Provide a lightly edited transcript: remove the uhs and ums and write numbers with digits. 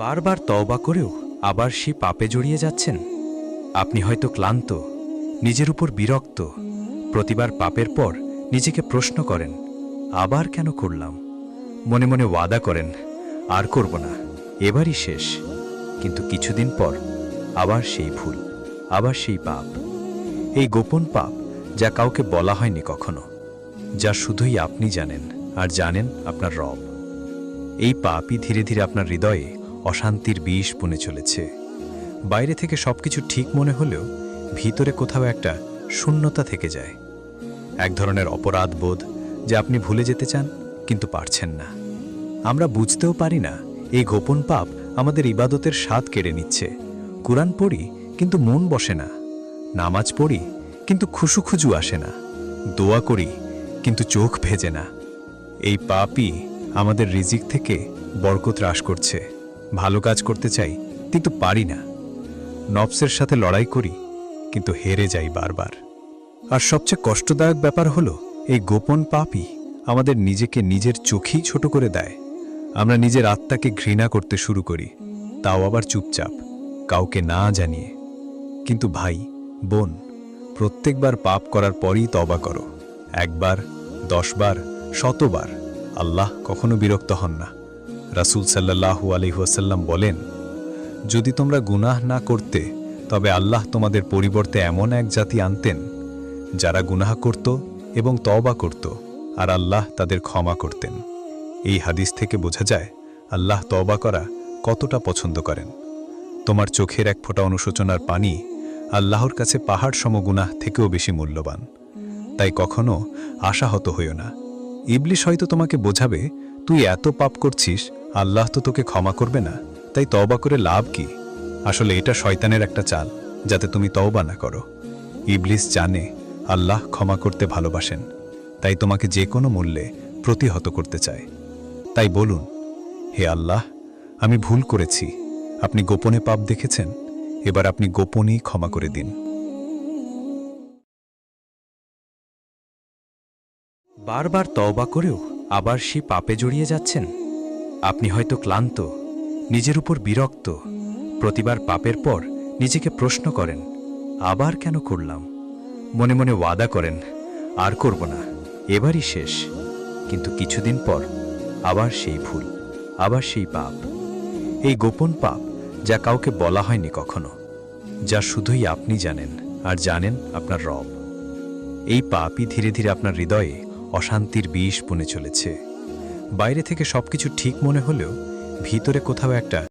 বারবার তওবা করেও আবার সেই পাপে জড়িয়ে যাচ্ছেন। আপনি হয়তো ক্লান্ত, নিজের উপর বিরক্ত, প্রতিবার পাপের পর নিজেকে প্রশ্ন করেন, আবার কেন করলাম? মনে মনে ওয়াদা করেন, আর করব না, এবারই শেষ। কিন্তু কিছুদিন পর আবার সেই ভুল, আবার সেই পাপ। এই গোপন পাপ যা কাউকে বলা হয়নি কখনো, যা শুধুই আপনি জানেন আর জানেন আপনার রব। এই পাপই ধীরে ধীরে আপনার হৃদয়ে অশান্তির বিষ বুনে চলেছে। বাইরে থেকে সবকিছু ঠিক মনে হলেও ভিতরে কোথাও একটা শূন্যতা থেকে যায়। এক ধরনের অপরাধ বোধ যা আপনি ভুলে যেতে চান কিন্তু পারছেন না। আমরা বুঝতেও পারি না এই গোপন পাপ আমাদের ইবাদতের স্বাদ কেড়ে নিচ্ছে। কুরআন পড়ি কিন্তু মন বসে না, নামাজ পড়ি কিন্তু খুশুখুজু আসে না, দোয়া করি কিন্তু চোখ ভেজে না। এই পাপই আমাদের রিজিক থেকে বরকত হ্রাস করছে। ভালো কাজ করতে চাই কিন্তু পারি না, নফসের সাথে লড়াই করি কিন্তু হেরে যাই বারবার। আর সবচেয়ে কষ্টদায়ক ব্যাপার হলো এই গোপন পাপই আমাদের নিজেকে নিজের চোখেই ছোট করে দেয়। আমরা নিজের আত্মাকে ঘৃণা করতে শুরু করি, তাও আবার চুপচাপ, কাউকে না জানিয়ে। কিন্তু ভাই, বোন, প্রত্যেকবার পাপ করার পরই তওবা করো। একবার, 10 বার, 100 বার, আল্লাহ কখনো বিরক্ত হন না। রাসূল সাল্লাল্লাহু আলাইহি ওয়াসাল্লাম বলেন, যদি তোমরা গুনাহ না করতে তবে আল্লাহ তোমাদের পরিবর্তে এমন এক জাতি আনতেন যারা গুনাহ করত এবং তওবা করত, আর আল্লাহ তাদের ক্ষমা করতেন। এই হাদিস থেকে বোঝা যায় আল্লাহ তওবা করা কতটা পছন্দ করেন। তোমার চোখের এক ফোঁটা অনুশোচনার পানি আল্লাহর কাছে পাহাড় সম গুনাহ থেকেও বেশি মূল্যবান। তাই কখনো আশাহত হইও না। ইবলিশ হয়তো তোমাকে বোঝাবে, তুই এত পাপ করছিস, আল্লাহ তো তোকে ক্ষমা করবে না, তাই তওবা করে লাভ কি? আসলে এটা শয়তানের একটা চাল, যাতে তুমি তওবা না করো। ইবলিশ জানে আল্লাহ ক্ষমা করতে ভালোবাসেন, তাই তোমাকে যে কোনো মূল্যে প্রতিহত করতে চায়। তাই বলুন, হে আল্লাহ, আমি ভুল করেছি, আপনি গোপনে পাপ দেখেছেন, এবার আপনি গোপনেই ক্ষমা করে দিন। বারবার তওবা করেও আবার সেই পাপে জড়িয়ে যাচ্ছেন। আপনি হয়তো ক্লান্ত, নিজের উপর বিরক্ত, প্রতিবার পাপের পর নিজেকে প্রশ্ন করেন, আবার কেন করলাম? মনে মনে ওয়াদা করেন, আর করব না, এবারই শেষ। কিন্তু কিছুদিন পর আবার সেই ভুল, আবার সেই পাপ। এই গোপন পাপ যা কাউকে বলা হয়নি কখনো, যা শুধুই আপনি জানেন আর জানেন আপনার রব। এই পাপই ধীরে ধীরে আপনার হৃদয়ে অশান্তির বিষ বুনে চলেছে। বাইরে থেকে সবকিছু ঠিক মনে হলেও ভিতরে কোথাও একটা